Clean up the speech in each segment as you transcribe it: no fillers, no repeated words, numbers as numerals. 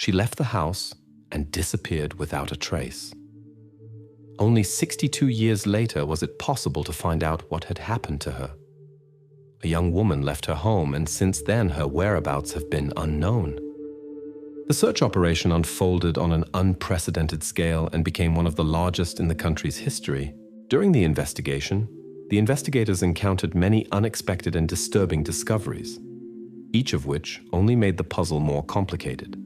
She left the house and disappeared without a trace. Only 62 years later was it possible to find out what had happened to her. A young woman left her home, and since then her whereabouts have been unknown. The search operation unfolded on an unprecedented scale and became one of the largest in the country's history. During the investigation, the investigators encountered many unexpected and disturbing discoveries, each of which only made the puzzle more complicated.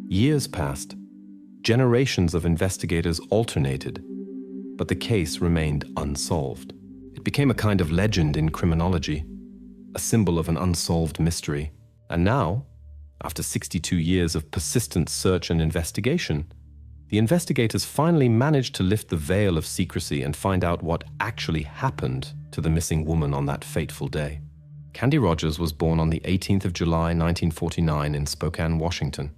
Years passed, generations of investigators alternated, but the case remained unsolved. It became a kind of legend in criminology, a symbol of an unsolved mystery. And now, after 62 years of persistent search and investigation, the investigators finally managed to lift the veil of secrecy and find out what actually happened to the missing woman on that fateful day. Candy Rogers was born on the 18th of July, 1949 in Spokane, Washington.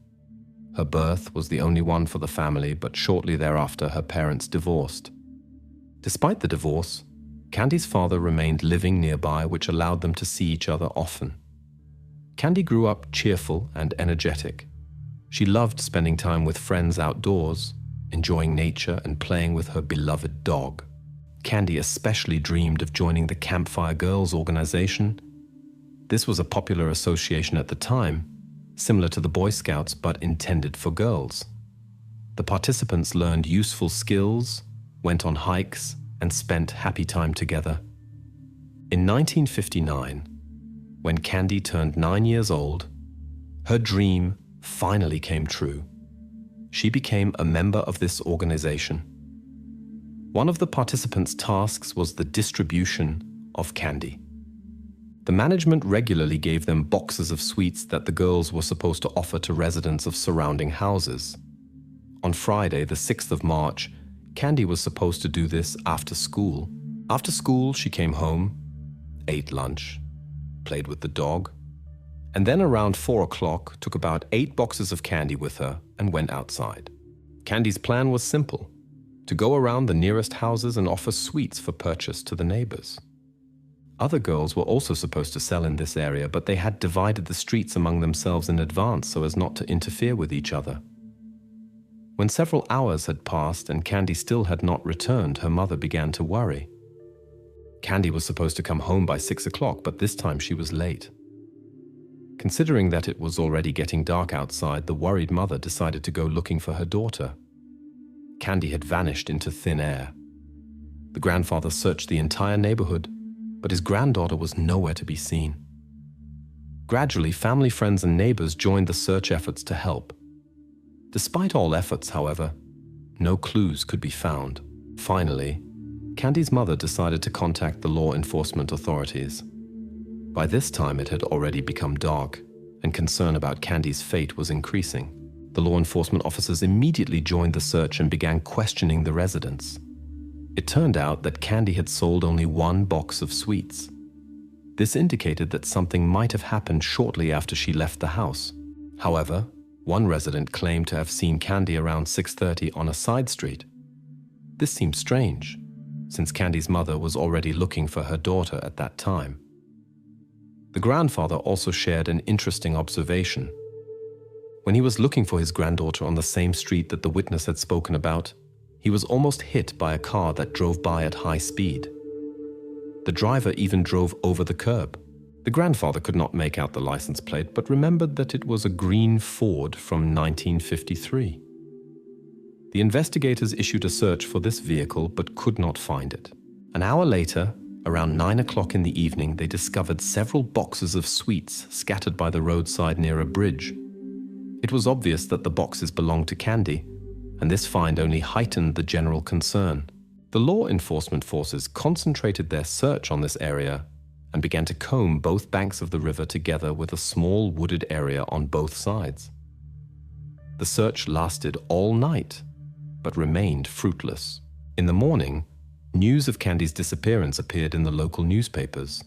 Her birth was the only one for the family, but shortly thereafter her parents divorced. Despite the divorce, Candy's father remained living nearby, which allowed them to see each other often. Candy grew up cheerful and energetic. She loved spending time with friends outdoors, enjoying nature and playing with her beloved dog. Candy especially dreamed of joining the Campfire Girls organization. This was a popular association at the time, similar to the Boy Scouts but intended for girls. The participants learned useful skills, went on hikes, and spent happy time together. In 1959, when Candy turned 9 years old, her dream finally came true. She became a member of this organization. One of the participants' tasks was the distribution of candy. The management regularly gave them boxes of sweets that the girls were supposed to offer to residents of surrounding houses. On Friday, the 6th of March, Candy was supposed to do this after school. After school, she came home, ate lunch, played with the dog, and then around 4 o'clock took about 8 boxes of candy with her and went outside. Candy's plan was simple: to go around the nearest houses and offer sweets for purchase to the neighbors. Other girls were also supposed to sell in this area, but they had divided the streets among themselves in advance so as not to interfere with each other. When several hours had passed and Candy still had not returned, her mother began to worry. Candy was supposed to come home by 6 o'clock, but this time she was late. Considering that it was already getting dark outside, the worried mother decided to go looking for her daughter. Candy had vanished into thin air. The grandfather searched the entire neighborhood, but his granddaughter was nowhere to be seen. Gradually, family, friends, and neighbors joined the search efforts to help. Despite all efforts, however, no clues could be found. Finally, Candy's mother decided to contact the law enforcement authorities. By this time, it had already become dark, and concern about Candy's fate was increasing. The law enforcement officers immediately joined the search and began questioning the residents. It turned out that Candy had sold only 1 box of sweets. This indicated that something might have happened shortly after she left the house. However, one resident claimed to have seen Candy around 6:30 on a side street. This seemed strange, since Candy's mother was already looking for her daughter at that time. The grandfather also shared an interesting observation. When he was looking for his granddaughter on the same street that the witness had spoken about, he was almost hit by a car that drove by at high speed. The driver even drove over the curb. The grandfather could not make out the license plate, but remembered that it was a green Ford from 1953. The investigators issued a search for this vehicle, but could not find it. An hour later, around 9 o'clock in the evening, they discovered several boxes of sweets scattered by the roadside near a bridge. It was obvious that the boxes belonged to Candy, and this find only heightened the general concern. The law enforcement forces concentrated their search on this area and began to comb both banks of the river together with a small wooded area on both sides. The search lasted all night, but remained fruitless. In the morning, news of Candy's disappearance appeared in the local newspapers,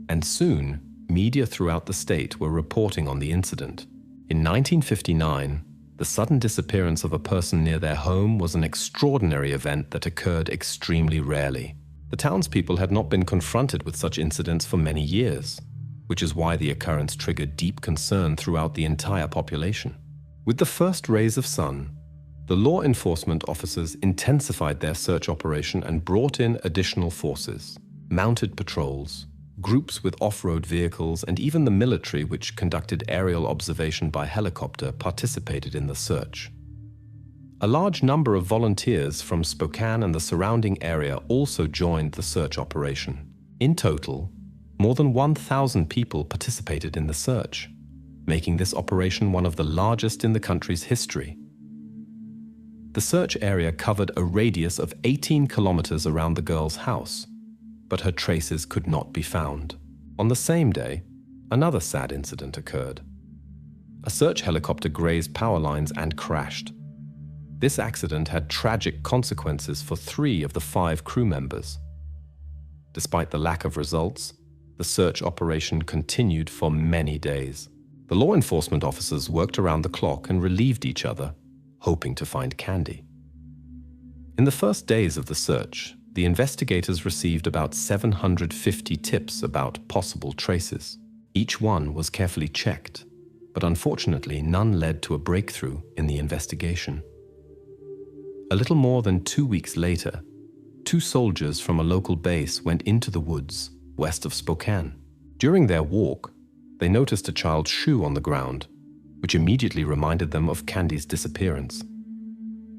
and soon, media throughout the state were reporting on the incident. In 1959, the sudden disappearance of a person near their home was an extraordinary event that occurred extremely rarely. The townspeople had not been confronted with such incidents for many years, which is why the occurrence triggered deep concern throughout the entire population. With the first rays of sun, the law enforcement officers intensified their search operation and brought in additional forces, mounted patrols, groups with off-road vehicles, and even the military, which conducted aerial observation by helicopter, participated in the search. A large number of volunteers from Spokane and the surrounding area also joined the search operation. In total, more than 1,000 people participated in the search, making this operation one of the largest in the country's history. The search area covered a radius of 18 kilometers around the girl's house, but her traces could not be found. On the same day, another sad incident occurred. A search helicopter grazed power lines and crashed. This accident had tragic consequences for 3 of the 5 crew members. Despite the lack of results, the search operation continued for many days. The law enforcement officers worked around the clock and relieved each other, hoping to find Candy. In the first days of the search, the investigators received about 750 tips about possible traces. Each one was carefully checked, but unfortunately none led to a breakthrough in the investigation. A little more than 2 weeks later, 2 soldiers from a local base went into the woods west of Spokane. During their walk, they noticed a child's shoe on the ground, which immediately reminded them of Candy's disappearance.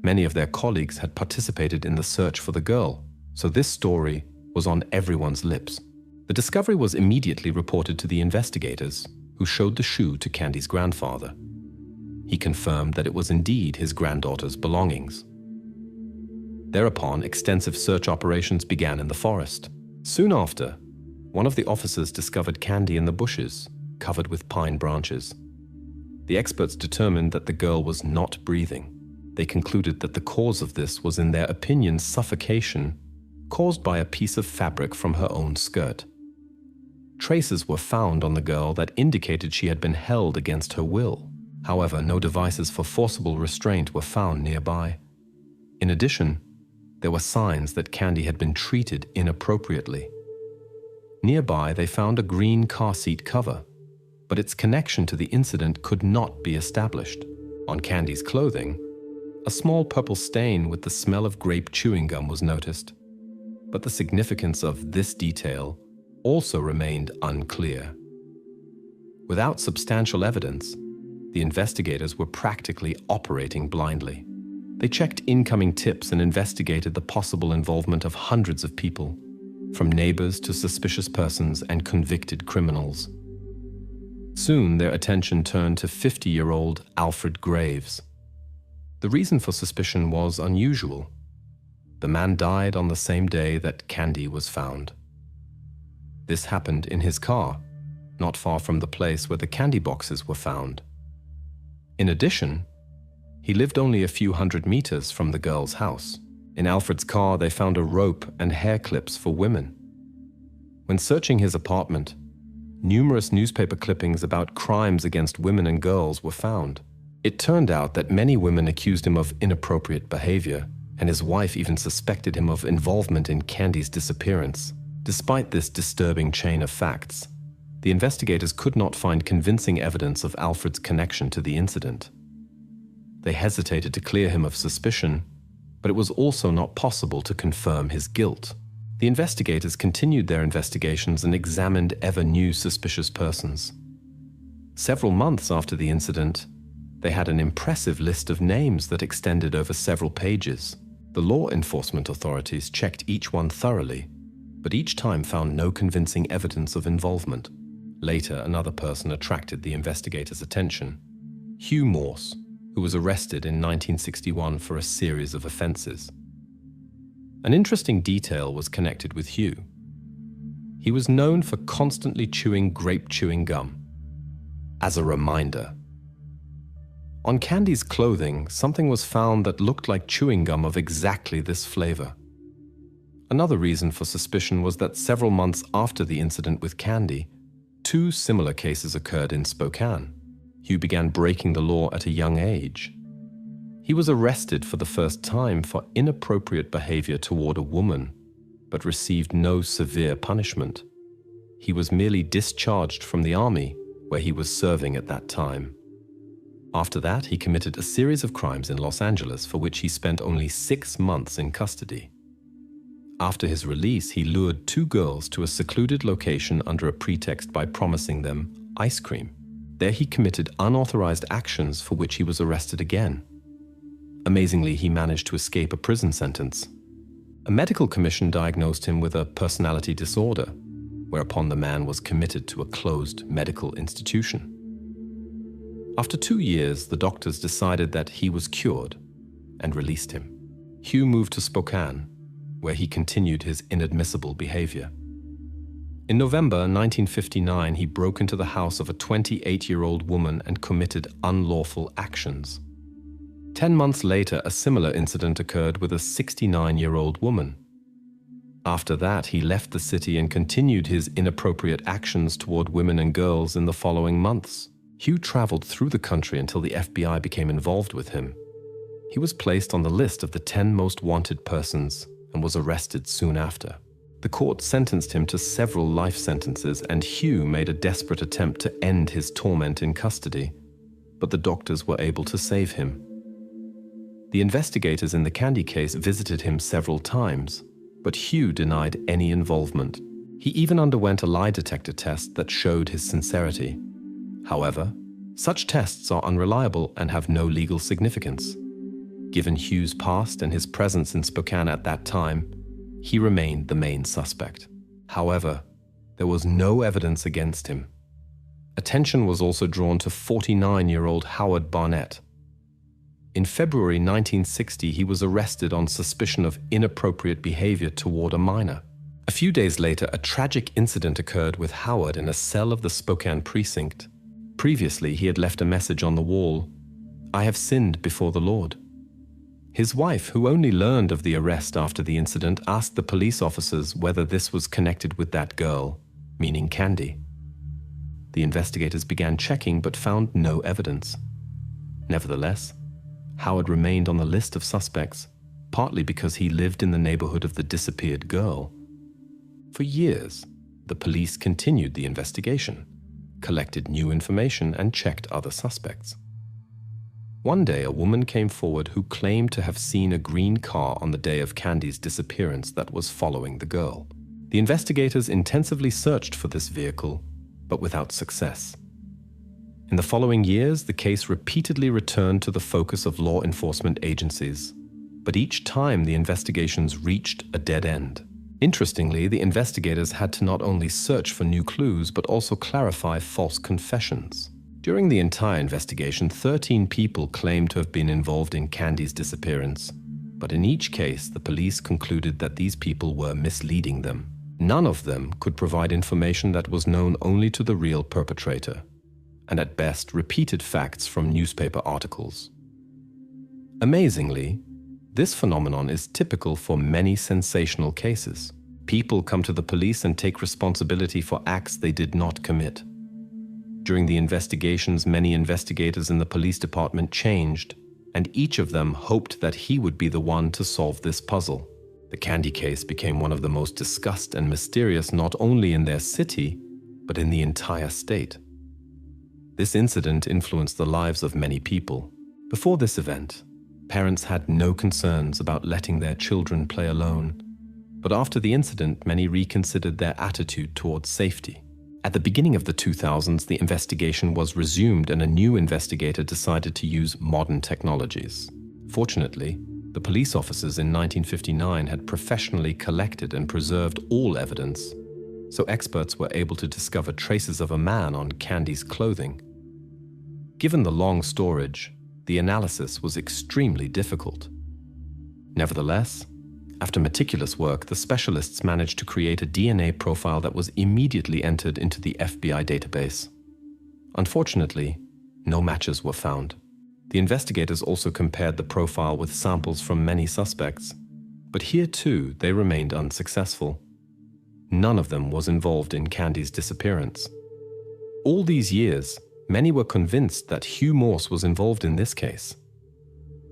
Many of their colleagues had participated in the search for the girl, so this story was on everyone's lips. The discovery was immediately reported to the investigators, who showed the shoe to Candy's grandfather. He confirmed that it was indeed his granddaughter's belongings. Thereupon, extensive search operations began in the forest. Soon after, one of the officers discovered Candy in the bushes, covered with pine branches. The experts determined that the girl was not breathing. They concluded that the cause of this was, in their opinion, suffocation caused by a piece of fabric from her own skirt. Traces were found on the girl that indicated she had been held against her will. However, no devices for forcible restraint were found nearby. In addition, there were signs that Candy had been treated inappropriately. Nearby, they found a green car seat cover, but its connection to the incident could not be established. On Candy's clothing, a small purple stain with the smell of grape chewing gum was noticed, but the significance of this detail also remained unclear. Without substantial evidence, the investigators were practically operating blindly. They checked incoming tips and investigated the possible involvement of hundreds of people, from neighbors to suspicious persons and convicted criminals. Soon, their attention turned to 50-year-old Alfred Graves. The reason for suspicion was unusual. The man died on the same day that Candy was found. This happened in his car, not far from the place where the candy boxes were found. In addition, he lived only a few hundred meters from the girl's house. In Alfred's car, they found a rope and hair clips for women. When searching his apartment, numerous newspaper clippings about crimes against women and girls were found. It turned out that many women accused him of inappropriate behavior, and his wife even suspected him of involvement in Candy's disappearance. Despite this disturbing chain of facts, the investigators could not find convincing evidence of Alfred's connection to the incident. They hesitated to clear him of suspicion, but it was also not possible to confirm his guilt. The investigators continued their investigations and examined ever new suspicious persons. Several months after the incident, they had an impressive list of names that extended over several pages. The law enforcement authorities checked each one thoroughly, but each time found no convincing evidence of involvement. Later, another person attracted the investigators' attention: Hugh Morse, who was arrested in 1961 for a series of offenses. An interesting detail was connected with Hugh. He was known for constantly chewing grape chewing gum. As a reminder, on Candy's clothing, something was found that looked like chewing gum of exactly this flavor. Another reason for suspicion was that several months after the incident with Candy, 2 similar cases occurred in Spokane. Hugh began breaking the law at a young age. He was arrested for the first time for inappropriate behavior toward a woman, but received no severe punishment. He was merely discharged from the army, where he was serving at that time. After that, he committed a series of crimes in Los Angeles for which he spent only 6 months in custody. After his release, he lured 2 girls to a secluded location under a pretext by promising them ice cream. There he committed unauthorized actions for which he was arrested again. Amazingly, he managed to escape a prison sentence. A medical commission diagnosed him with a personality disorder, whereupon the man was committed to a closed medical institution. After 2 years, the doctors decided that he was cured and released him. Hugh moved to Spokane, where he continued his inadmissible behavior. In November 1959, he broke into the house of a 28-year-old woman and committed unlawful actions. 10 months later, a similar incident occurred with a 69-year-old woman. After that, he left the city and continued his inappropriate actions toward women and girls in the following months. Hugh traveled through the country until the FBI became involved with him. He was placed on the list of the 10 most wanted persons and was arrested soon after. The court sentenced him to several life sentences, and Hugh made a desperate attempt to end his torment in custody, but the doctors were able to save him. The investigators in the Candy case visited him several times, but Hugh denied any involvement. He even underwent a lie detector test that showed his sincerity. However, such tests are unreliable and have no legal significance. Given Hugh's past and his presence in Spokane at that time, he remained the main suspect. However, there was no evidence against him. Attention was also drawn to 49-year-old Howard Barnett. In February 1960, he was arrested on suspicion of inappropriate behavior toward a minor. A few days later, a tragic incident occurred with Howard in a cell of the Spokane precinct. Previously, he had left a message on the wall, "I have sinned before the Lord." His wife, who only learned of the arrest after the incident, asked the police officers whether this was connected with that girl, meaning Candy. The investigators began checking but found no evidence. Nevertheless, Howard remained on the list of suspects, partly because he lived in the neighborhood of the disappeared girl. For years, the police continued the investigation, collected new information, and checked other suspects. One day, a woman came forward who claimed to have seen a green car on the day of Candy's disappearance that was following the girl. The investigators intensively searched for this vehicle, but without success. In the following years, the case repeatedly returned to the focus of law enforcement agencies, but each time the investigations reached a dead end. Interestingly, the investigators had to not only search for new clues, but also clarify false confessions. During the entire investigation, 13 people claimed to have been involved in Candy's disappearance, but in each case, the police concluded that these people were misleading them. None of them could provide information that was known only to the real perpetrator, and at best repeated facts from newspaper articles. Amazingly, this phenomenon is typical for many sensational cases. People come to the police and take responsibility for acts they did not commit. During the investigations, many investigators in the police department changed, and each of them hoped that he would be the one to solve this puzzle. The Candy case became one of the most discussed and mysterious not only in their city, but in the entire state. This incident influenced the lives of many people. Before this event, parents had no concerns about letting their children play alone, but after the incident, many reconsidered their attitude towards safety. At the beginning of the 2000s, the investigation was resumed and a new investigator decided to use modern technologies. Fortunately, the police officers in 1959 had professionally collected and preserved all evidence, so experts were able to discover traces of a man on Candy's clothing. Given the long storage, the analysis was extremely difficult. Nevertheless, after meticulous work, the specialists managed to create a DNA profile that was immediately entered into the FBI database. Unfortunately, no matches were found. The investigators also compared the profile with samples from many suspects, but here too they remained unsuccessful. None of them was involved in Candy's disappearance. All these years, many were convinced that Hugh Morse was involved in this case,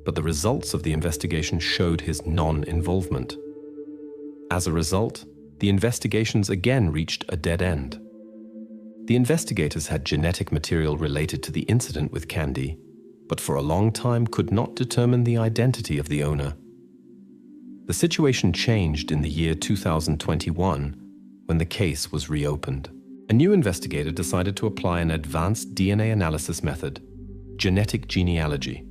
but the results of the investigation showed his non-involvement. As a result, the investigations again reached a dead end. The investigators had genetic material related to the incident with Candy, but for a long time could not determine the identity of the owner. The situation changed in the year 2021 when the case was reopened. A new investigator decided to apply an advanced DNA analysis method, genetic genealogy.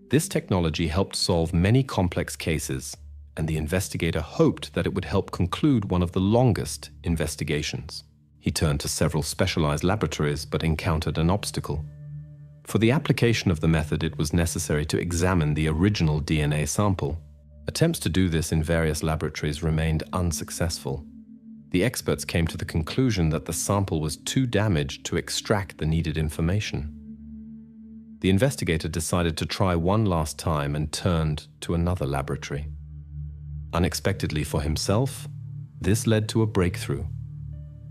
This technology helped solve many complex cases, and the investigator hoped that it would help conclude one of the longest investigations. He turned to several specialized laboratories but encountered an obstacle. For the application of the method, it was necessary to examine the original DNA sample. Attempts to do this in various laboratories remained unsuccessful. The experts came to the conclusion that the sample was too damaged to extract the needed information. The investigator decided to try one last time and turned to another laboratory. Unexpectedly for himself, this led to a breakthrough.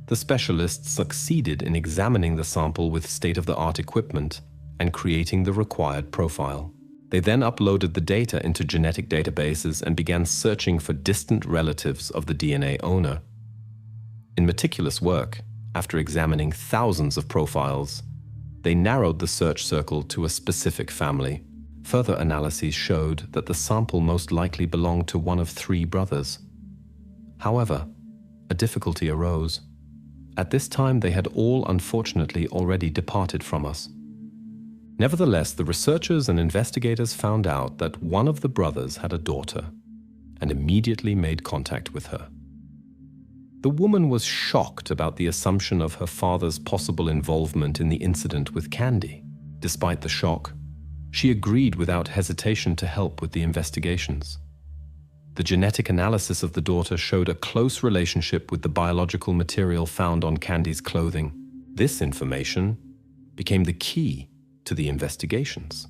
The specialists succeeded in examining the sample with state-of-the-art equipment and creating the required profile. They then uploaded the data into genetic databases and began searching for distant relatives of the DNA owner. In meticulous work, after examining thousands of profiles, they narrowed the search circle to a specific family. Further analyses showed that the sample most likely belonged to one of 3 brothers. However, a difficulty arose. At this time, they had all unfortunately already departed from us. Nevertheless, the researchers and investigators found out that one of the brothers had a daughter and immediately made contact with her. The woman was shocked about the assumption of her father's possible involvement in the incident with Candy. Despite the shock, she agreed without hesitation to help with the investigations. The genetic analysis of the daughter showed a close relationship with the biological material found on Candy's clothing. This information became the key to the investigations.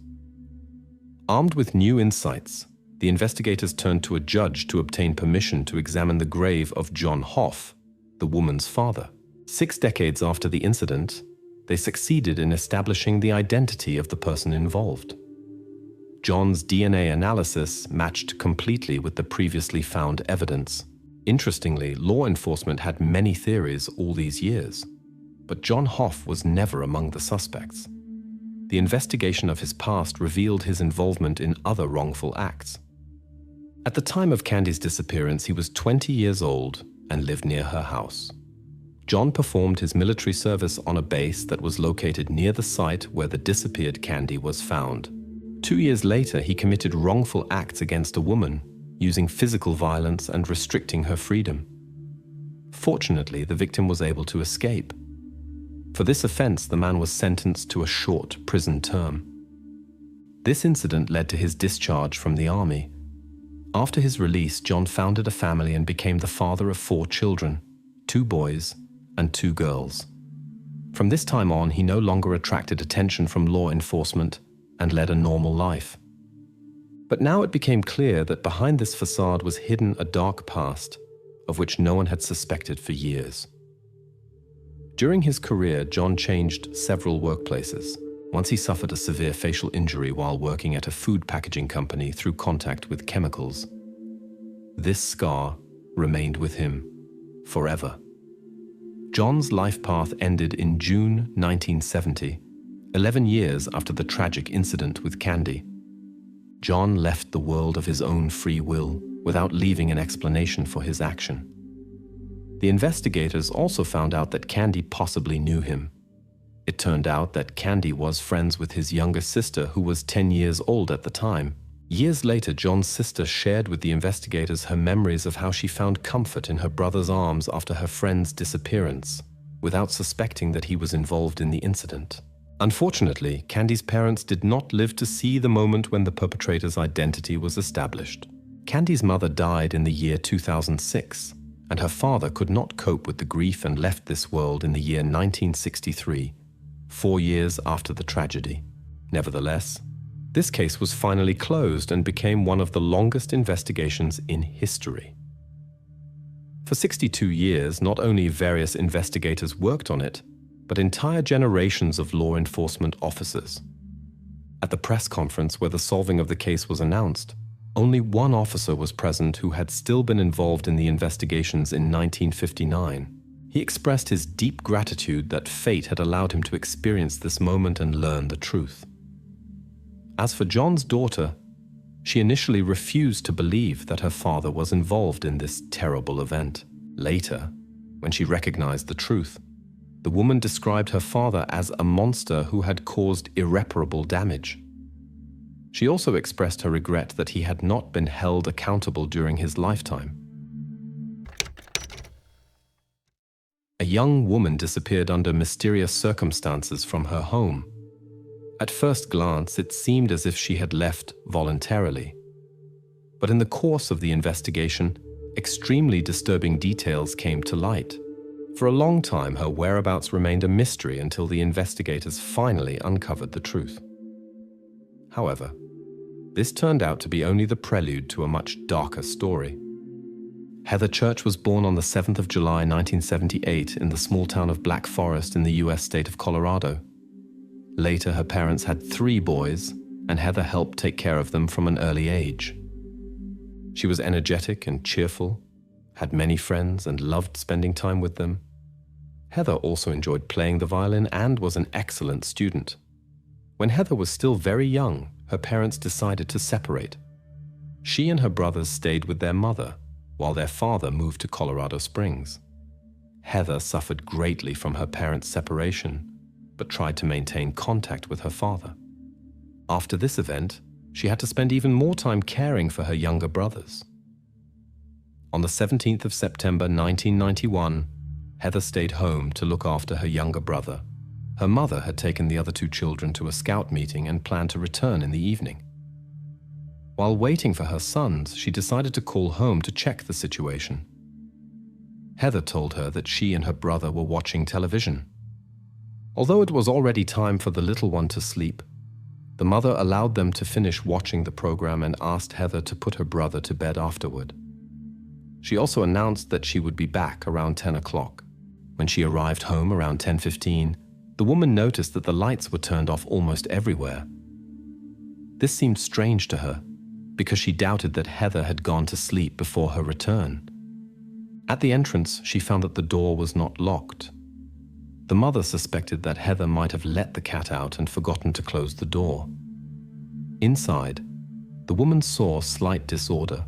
Armed with new insights, the investigators turned to a judge to obtain permission to examine the grave of John Hoff, the woman's father. 6 decades after the incident, they succeeded in establishing the identity of the person involved. John's DNA analysis matched completely with the previously found evidence. Interestingly, law enforcement had many theories all these years, but John Hoff was never among the suspects. The investigation of his past revealed his involvement in other wrongful acts. At the time of Candy's disappearance, he was 20 years old and lived near her house. John performed his military service on a base that was located near the site where the disappeared Candy was found. 2 years later, he committed wrongful acts against a woman, using physical violence and restricting her freedom. Fortunately, the victim was able to escape. For this offense, the man was sentenced to a short prison term. This incident led to his discharge from the army. After his release, John founded a family and became the father of 4 children, 2 boys and 2 girls. From this time on, he no longer attracted attention from law enforcement and led a normal life. But now it became clear that behind this facade was hidden a dark past, of which no one had suspected for years. During his career, John changed several workplaces. Once he suffered a severe facial injury while working at a food packaging company through contact with chemicals. This scar remained with him forever. John's life path ended in June 1970, 11 years after the tragic incident with Candy. John left the world of his own free will without leaving an explanation for his action. The investigators also found out that Candy possibly knew him. It turned out that Candy was friends with his younger sister, who was 10 years old at the time. Years later, John's sister shared with the investigators her memories of how she found comfort in her brother's arms after her friend's disappearance, without suspecting that he was involved in the incident. Unfortunately, Candy's parents did not live to see the moment when the perpetrator's identity was established. Candy's mother died in the year 2006, and her father could not cope with the grief and left this world in the year 1963, 4 years after the tragedy. Nevertheless, this case was finally closed and became one of the longest investigations in history. For 62 years, not only various investigators worked on it, but entire generations of law enforcement officers. At the press conference where the solving of the case was announced, only one officer was present who had still been involved in the investigations in 1959. He expressed his deep gratitude that fate had allowed him to experience this moment and learn the truth. As for John's daughter, she initially refused to believe that her father was involved in this terrible event. Later, when she recognized the truth, the woman described her father as a monster who had caused irreparable damage. She also expressed her regret that he had not been held accountable during his lifetime. A young woman disappeared under mysterious circumstances from her home. At first glance, it seemed as if she had left voluntarily. But in the course of the investigation, extremely disturbing details came to light. For a long time, her whereabouts remained a mystery until the investigators finally uncovered the truth. However, this turned out to be only the prelude to a much darker story. Heather Church was born on the 7th of July 1978 in the small town of Black Forest in the US state of Colorado. Later, her parents had 3 boys, and Heather helped take care of them from an early age. She was energetic and cheerful, had many friends, and loved spending time with them. Heather also enjoyed playing the violin and was an excellent student. When Heather was still very young, her parents decided to separate. She and her brothers stayed with their mother, while their father moved to Colorado Springs. Heather suffered greatly from her parents' separation, but tried to maintain contact with her father. After this event, she had to spend even more time caring for her younger brothers. On the 17th of September 1991, Heather stayed home to look after her younger brother. Her mother had taken the other 2 children to a scout meeting and planned to return in the evening. While waiting for her sons, she decided to call home to check the situation. Heather told her that she and her brother were watching television. Although it was already time for the little one to sleep, the mother allowed them to finish watching the program and asked Heather to put her brother to bed afterward. She also announced that she would be back around 10 o'clock. When she arrived home around 10:15, the woman noticed that the lights were turned off almost everywhere. This seemed strange to her, because she doubted that Heather had gone to sleep before her return. At the entrance, she found that the door was not locked. The mother suspected that Heather might have let the cat out and forgotten to close the door. Inside, the woman saw slight disorder,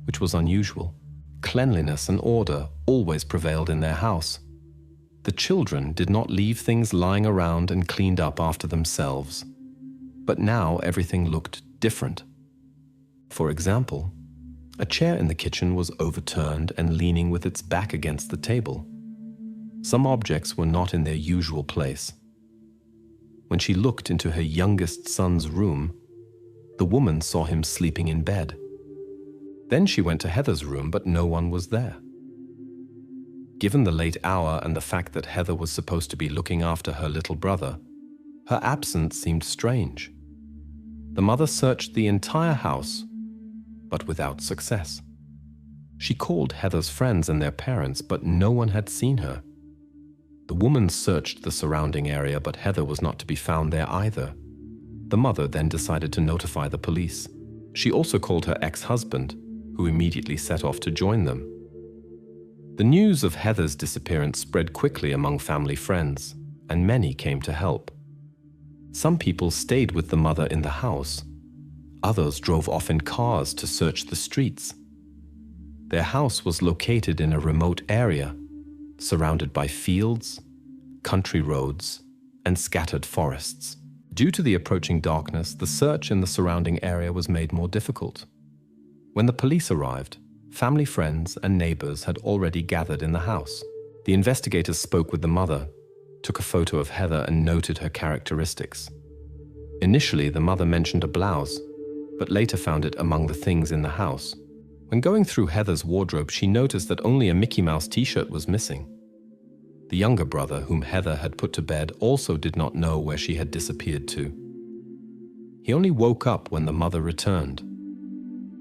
which was unusual. Cleanliness and order always prevailed in their house. The children did not leave things lying around and cleaned up after themselves. But now everything looked different. For example, a chair in the kitchen was overturned and leaning with its back against the table. Some objects were not in their usual place. When she looked into her youngest son's room, the woman saw him sleeping in bed. Then she went to Heather's room, but no one was there. Given the late hour and the fact that Heather was supposed to be looking after her little brother, her absence seemed strange. The mother searched the entire house, but without success. She called Heather's friends and their parents, but no one had seen her. The woman searched the surrounding area, but Heather was not to be found there either. The mother then decided to notify the police. She also called her ex-husband, who immediately set off to join them. The news of Heather's disappearance spread quickly among family friends, and many came to help. Some people stayed with the mother in the house. Others drove off in cars to search the streets. Their house was located in a remote area, surrounded by fields, country roads, and scattered forests. Due to the approaching darkness, the search in the surrounding area was made more difficult. When the police arrived, family friends and neighbors had already gathered in the house. The investigators spoke with the mother, took a photo of Heather, and noted her characteristics. Initially, the mother mentioned a blouse, but later found it among the things in the house. When going through Heather's wardrobe, she noticed that only a Mickey Mouse t-shirt was missing. The younger brother, whom Heather had put to bed, also did not know where she had disappeared to. He only woke up when the mother returned.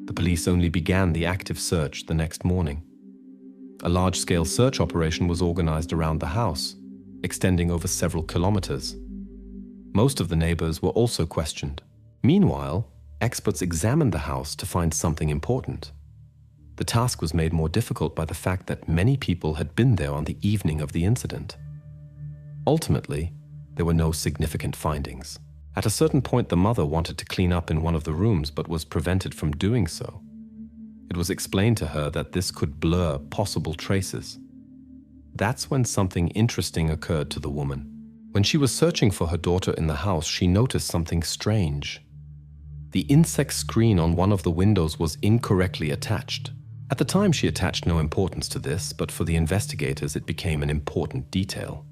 The police only began the active search the next morning. A large-scale search operation was organized around the house, extending over several kilometers. Most of the neighbors were also questioned. Meanwhile, experts examined the house to find something important. The task was made more difficult by the fact that many people had been there on the evening of the incident. Ultimately, there were no significant findings. At a certain point, the mother wanted to clean up in one of the rooms but was prevented from doing so. It was explained to her that this could blur possible traces. That's when something interesting occurred to the woman. When she was searching for her daughter in the house, she noticed something strange. The insect screen on one of the windows was incorrectly attached. At the time, she attached no importance to this, but for the investigators, it became an important detail.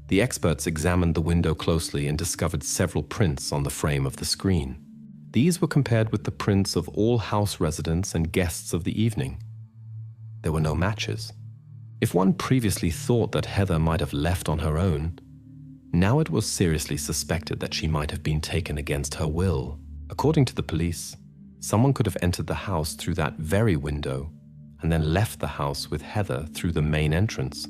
The experts examined the window closely and discovered several prints on the frame of the screen. These were compared with the prints of all house residents and guests of the evening. There were no matches. If one previously thought that Heather might have left on her own, now it was seriously suspected that she might have been taken against her will. According to the police, someone could have entered the house through that very window and then left the house with Heather through the main entrance.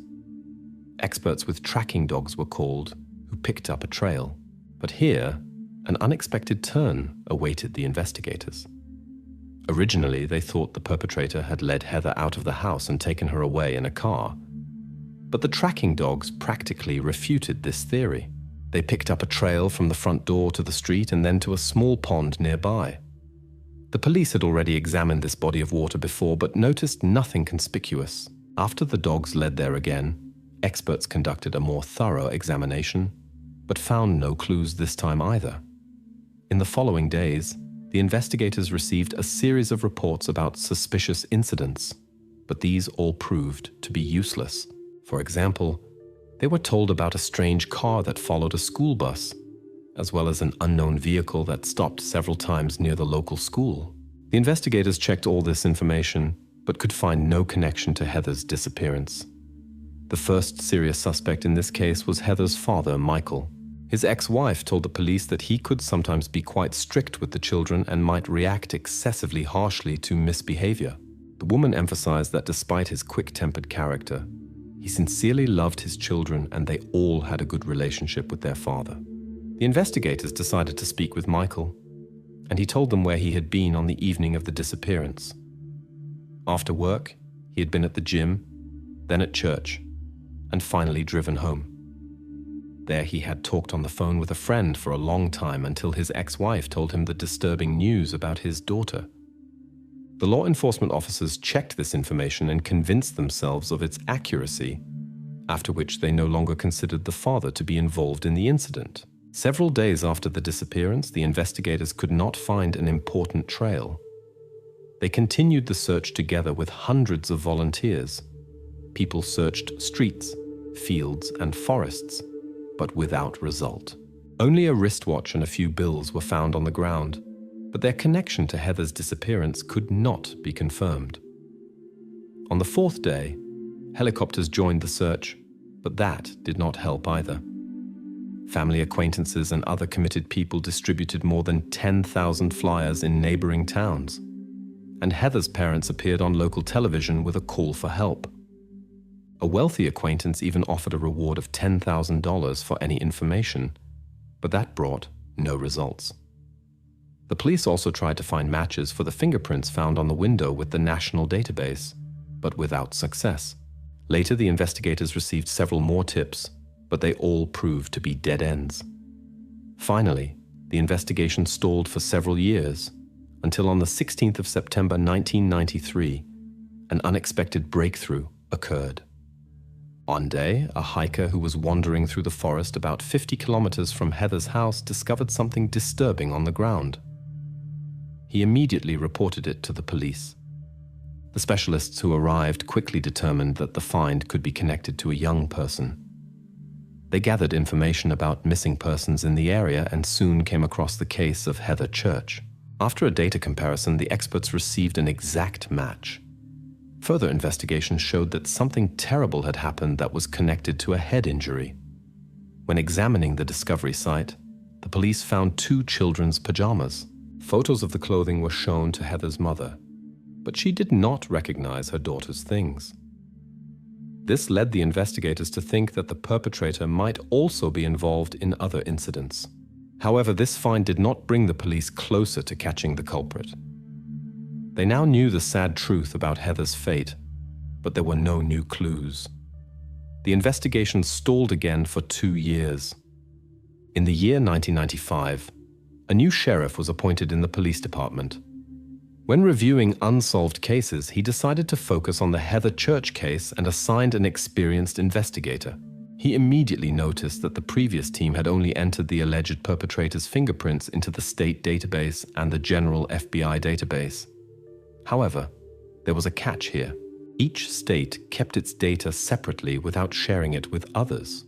Experts with tracking dogs were called, who picked up a trail. But here, an unexpected turn awaited the investigators. Originally, they thought the perpetrator had led Heather out of the house and taken her away in a car. But the tracking dogs practically refuted this theory. They picked up a trail from the front door to the street and then to a small pond nearby. The police had already examined this body of water before, but noticed nothing conspicuous. After the dogs led there again, experts conducted a more thorough examination, but found no clues this time either. In the following days, the investigators received a series of reports about suspicious incidents, but these all proved to be useless. For example, they were told about a strange car that followed a school bus, as well as an unknown vehicle that stopped several times near the local school. The investigators checked all this information, but could find no connection to Heather's disappearance. The first serious suspect in this case was Heather's father, Michael. His ex-wife told the police that he could sometimes be quite strict with the children and might react excessively harshly to misbehavior. The woman emphasized that despite his quick-tempered character, he sincerely loved his children and they all had a good relationship with their father. The investigators decided to speak with Michael, and he told them where he had been on the evening of the disappearance. After work, he had been at the gym, then at church, and finally driven home. There he had talked on the phone with a friend for a long time until his ex-wife told him the disturbing news about his daughter. The law enforcement officers checked this information and convinced themselves of its accuracy, after which they no longer considered the father to be involved in the incident. Several days after the disappearance, the investigators could not find an important trail. They continued the search together with hundreds of volunteers. People searched streets, fields, and forests, but without result. Only a wristwatch and a few bills were found on the ground, but their connection to Heather's disappearance could not be confirmed. On the fourth day, helicopters joined the search, but that did not help either. Family acquaintances and other committed people distributed more than 10,000 flyers in neighboring towns, and Heather's parents appeared on local television with a call for help. A wealthy acquaintance even offered a reward of $10,000 for any information, but that brought no results. The police also tried to find matches for the fingerprints found on the window with the national database, but without success. Later, the investigators received several more tips, but they all proved to be dead ends. Finally, the investigation stalled for several years, until on the 16th of September 1993, an unexpected breakthrough occurred. One day, a hiker who was wandering through the forest about 50 kilometers from Heather's house discovered something disturbing on the ground. He immediately reported it to the police. The specialists who arrived quickly determined that the find could be connected to a young person. They gathered information about missing persons in the area and soon came across the case of Heather Church. After a data comparison, the experts received an exact match. Further investigation showed that something terrible had happened that was connected to a head injury. When examining the discovery site, the police found 2 children's pajamas. Photos of the clothing were shown to Heather's mother, but she did not recognize her daughter's things. This led the investigators to think that the perpetrator might also be involved in other incidents. However, this find did not bring the police closer to catching the culprit. They now knew the sad truth about Heather's fate, but there were no new clues. The investigation stalled again for 2 years. In the year 1995, a new sheriff was appointed in the police department. When reviewing unsolved cases, he decided to focus on the Heather Church case and assigned an experienced investigator. He immediately noticed that the previous team had only entered the alleged perpetrator's fingerprints into the state database and the general FBI database. However, there was a catch here. Each state kept its data separately without sharing it with others.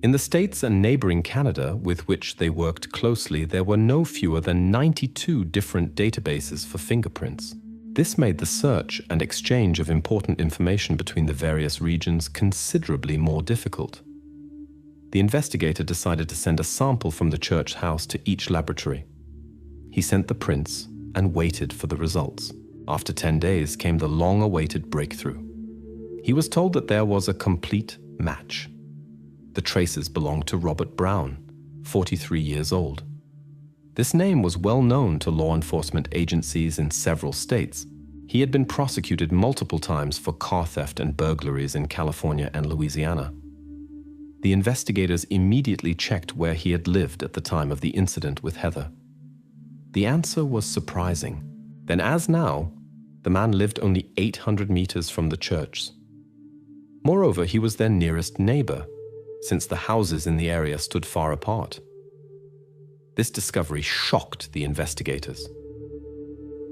In the states and neighboring Canada with which they worked closely, there were no fewer than 92 different databases for fingerprints. This made the search and exchange of important information between the various regions considerably more difficult. The investigator decided to send a sample from the church house to each laboratory. He sent the prints and waited for the results. After 10 days came the long-awaited breakthrough. He was told that there was a complete match. The traces belonged to Robert Brown, 43 years old. This name was well known to law enforcement agencies in several states. He had been prosecuted multiple times for car theft and burglaries in California and Louisiana. The investigators immediately checked where he had lived at the time of the incident with Heather. The answer was surprising. Then, as now, the man lived only 800 meters from the church. Moreover, he was their nearest neighbor, since the houses in the area stood far apart. This discovery shocked the investigators.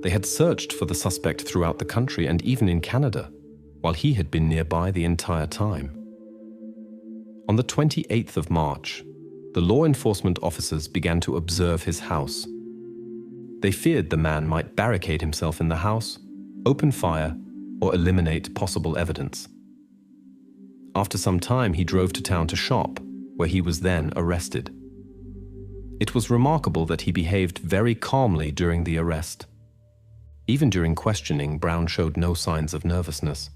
They had searched for the suspect throughout the country and even in Canada, while he had been nearby the entire time. On the 28th of March, the law enforcement officers began to observe his house. They feared the man might barricade himself in the house, open fire, or eliminate possible evidence. After some time, he drove to town to shop, where he was then arrested. It was remarkable that he behaved very calmly during the arrest. Even during questioning, Brown showed no signs of nervousness.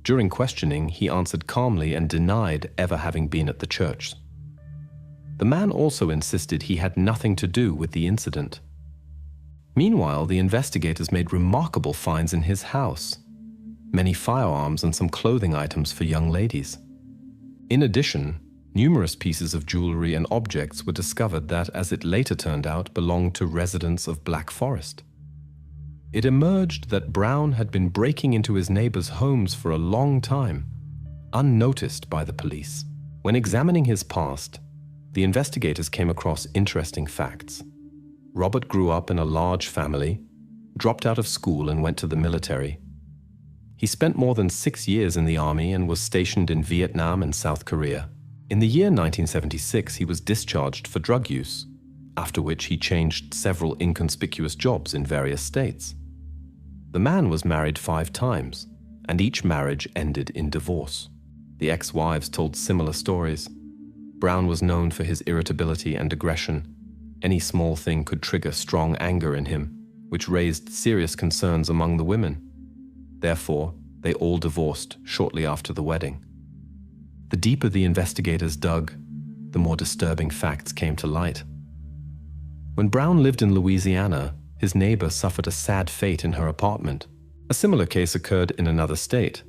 During questioning, he answered calmly and denied ever having been at the church. The man also insisted he had nothing to do with the incident. Meanwhile, the investigators made remarkable finds in his house: many firearms and some clothing items for young ladies. In addition, numerous pieces of jewelry and objects were discovered that, as it later turned out, belonged to residents of Black Forest. It emerged that Brown had been breaking into his neighbors' homes for a long time, unnoticed by the police. When examining his past, the investigators came across interesting facts. Robert grew up in a large family, dropped out of school and went to the military. He spent more than 6 years in the army and was stationed in Vietnam and South Korea. In the year 1976, he was discharged for drug use, after which he changed several inconspicuous jobs in various states. The man was married 5 times, and each marriage ended in divorce. The ex-wives told similar stories. Brown was known for his irritability and aggression. Any small thing could trigger strong anger in him, which raised serious concerns among the women. Therefore, they all divorced shortly after the wedding. The deeper the investigators dug, the more disturbing facts came to light. When Brown lived in Louisiana, his neighbor suffered a sad fate in her apartment. A similar case occurred in another state.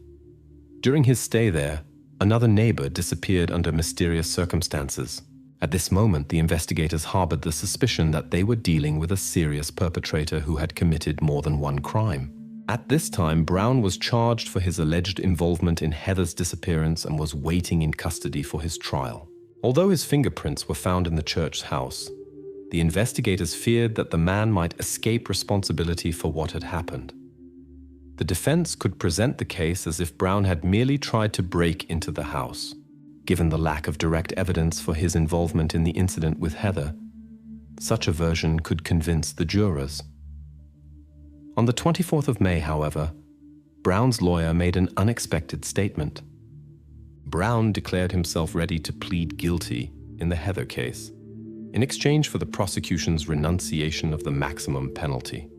During his stay there, another neighbor disappeared under mysterious circumstances. At this moment, the investigators harbored the suspicion that they were dealing with a serious perpetrator who had committed more than one crime. At this time, Brown was charged for his alleged involvement in Heather's disappearance and was waiting in custody for his trial. Although his fingerprints were found in the church's house, the investigators feared that the man might escape responsibility for what had happened. The defense could present the case as if Brown had merely tried to break into the house. Given the lack of direct evidence for his involvement in the incident with Heather, such a version could convince the jurors. On the 24th of May, however, Brown's lawyer made an unexpected statement. Brown declared himself ready to plead guilty in the Heather case, in exchange for the prosecution's renunciation of the maximum penalty.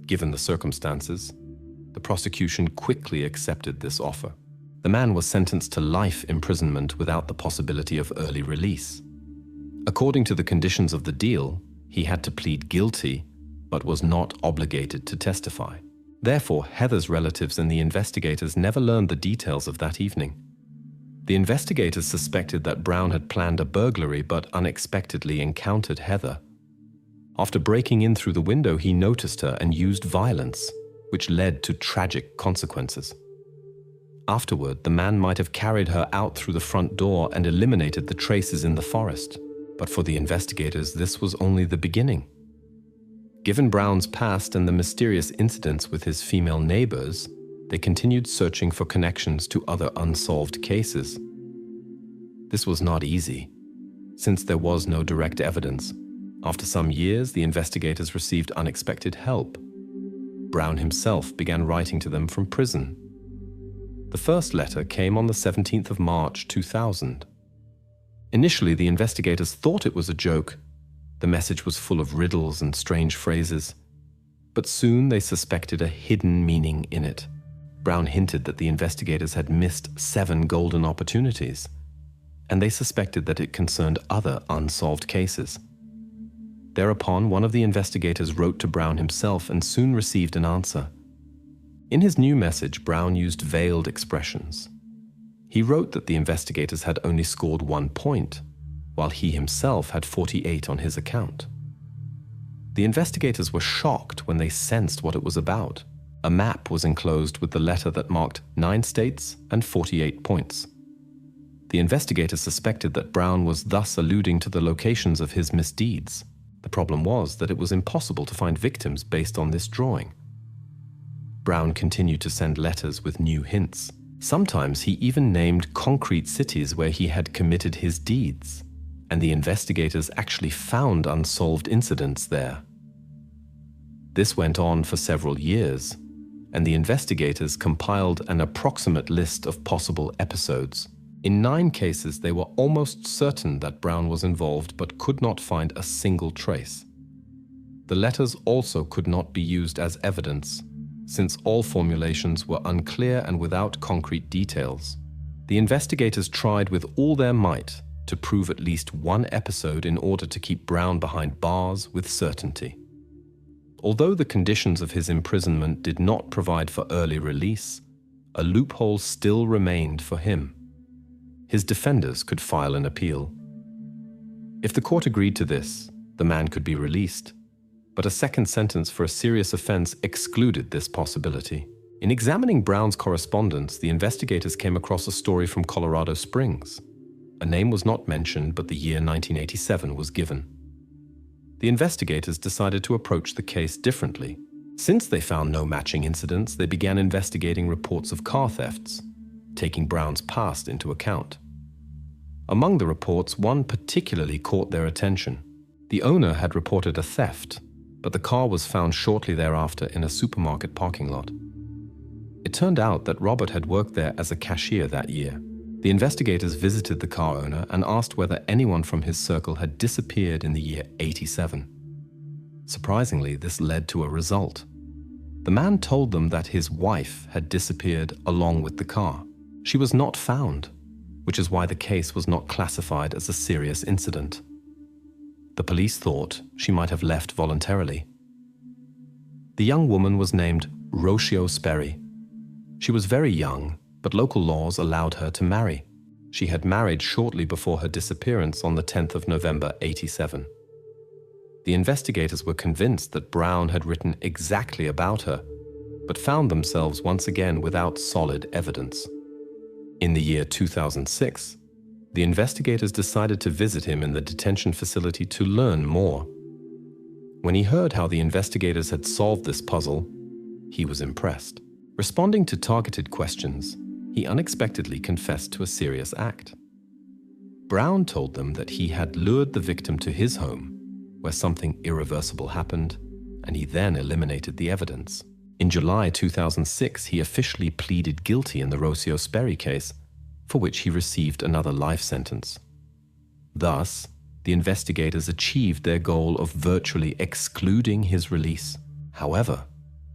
Given the circumstances, the prosecution quickly accepted this offer. The man was sentenced to life imprisonment without the possibility of early release. According to the conditions of the deal, he had to plead guilty, but was not obligated to testify. Therefore, Heather's relatives and the investigators never learned the details of that evening. The investigators suspected that Brown had planned a burglary but unexpectedly encountered Heather. After breaking in through the window, he noticed her and used violence, which led to tragic consequences. Afterward, the man might have carried her out through the front door and eliminated the traces in the forest. But for the investigators, this was only the beginning. Given Brown's past and the mysterious incidents with his female neighbors, they continued searching for connections to other unsolved cases. This was not easy, since there was no direct evidence. After some years, the investigators received unexpected help. Brown himself began writing to them from prison. The first letter came on the 17th of March 2000. Initially, the investigators thought it was a joke. The message was full of riddles and strange phrases. But soon they suspected a hidden meaning in it. Brown hinted that the investigators had missed 7 golden opportunities, and they suspected that it concerned other unsolved cases. Thereupon, one of the investigators wrote to Brown himself and soon received an answer. In his new message, Brown used veiled expressions. He wrote that the investigators had only scored 1 point, while he himself had 48 on his account. The investigators were shocked when they sensed what it was about. A map was enclosed with the letter that marked 9 states and 48 points. The investigators suspected that Brown was thus alluding to the locations of his misdeeds. The problem was that it was impossible to find victims based on this drawing. Brown continued to send letters with new hints. Sometimes he even named concrete cities where he had committed his deeds, and the investigators actually found unsolved incidents there. This went on for several years, and the investigators compiled an approximate list of possible episodes. In 9 cases, they were almost certain that Brown was involved but could not find a single trace. The letters also could not be used as evidence, since all formulations were unclear and without concrete details. The investigators tried with all their might to prove at least 1 episode in order to keep Brown behind bars with certainty. Although the conditions of his imprisonment did not provide for early release, a loophole still remained for him. His defenders could file an appeal. If the court agreed to this, the man could be released, but a second sentence for a serious offense excluded this possibility. In examining Brown's correspondence, the investigators came across a story from Colorado Springs. A name was not mentioned, but the year 1987 was given. The investigators decided to approach the case differently. Since they found no matching incidents, they began investigating reports of car thefts, taking Brown's past into account. Among the reports, one particularly caught their attention. The owner had reported a theft, but the car was found shortly thereafter in a supermarket parking lot. It turned out that Robert had worked there as a cashier that year. The investigators visited the car owner and asked whether anyone from his circle had disappeared in the year 87. Surprisingly, this led to a result. The man told them that his wife had disappeared along with the car. She was not found, which is why the case was not classified as a serious incident. The police thought she might have left voluntarily. The young woman was named Rocio Sperry. She was very young, but local laws allowed her to marry. She had married shortly before her disappearance on the 10th of November, 87. The investigators were convinced that Brown had written exactly about her, but found themselves once again without solid evidence. In the year 2006, the investigators decided to visit him in the detention facility to learn more. When he heard how the investigators had solved this puzzle, he was impressed. Responding to targeted questions, he unexpectedly confessed to a serious act. Brown told them that he had lured the victim to his home, where something irreversible happened, and he then eliminated the evidence. In July 2006, he officially pleaded guilty in the Rocio Sperry case, for which he received another life sentence. Thus, the investigators achieved their goal of virtually excluding his release. However,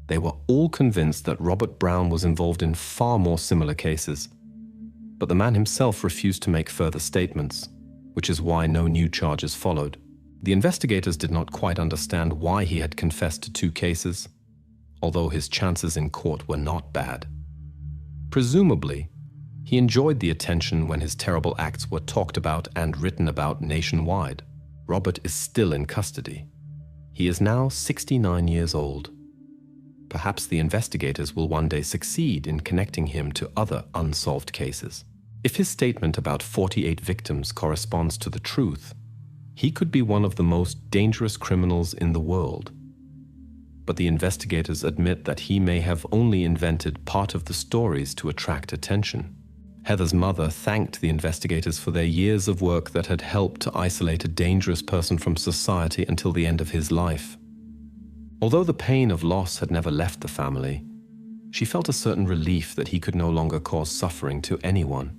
they were all convinced that Robert Brown was involved in far more similar cases, but the man himself refused to make further statements, which is why no new charges followed. The investigators did not quite understand why he had confessed to 2 cases, although his chances in court were not bad. Presumably, He enjoyed the attention when his terrible acts were talked about and written about nationwide. Robert is still in custody. He is now 69 years old. Perhaps the investigators will one day succeed in connecting him to other unsolved cases. If his statement about 48 victims corresponds to the truth, he could be one of the most dangerous criminals in the world. But the investigators admit that he may have only invented part of the stories to attract attention. Heather's mother thanked the investigators for their years of work that had helped to isolate a dangerous person from society until the end of his life. Although the pain of loss had never left the family, she felt a certain relief that he could no longer cause suffering to anyone.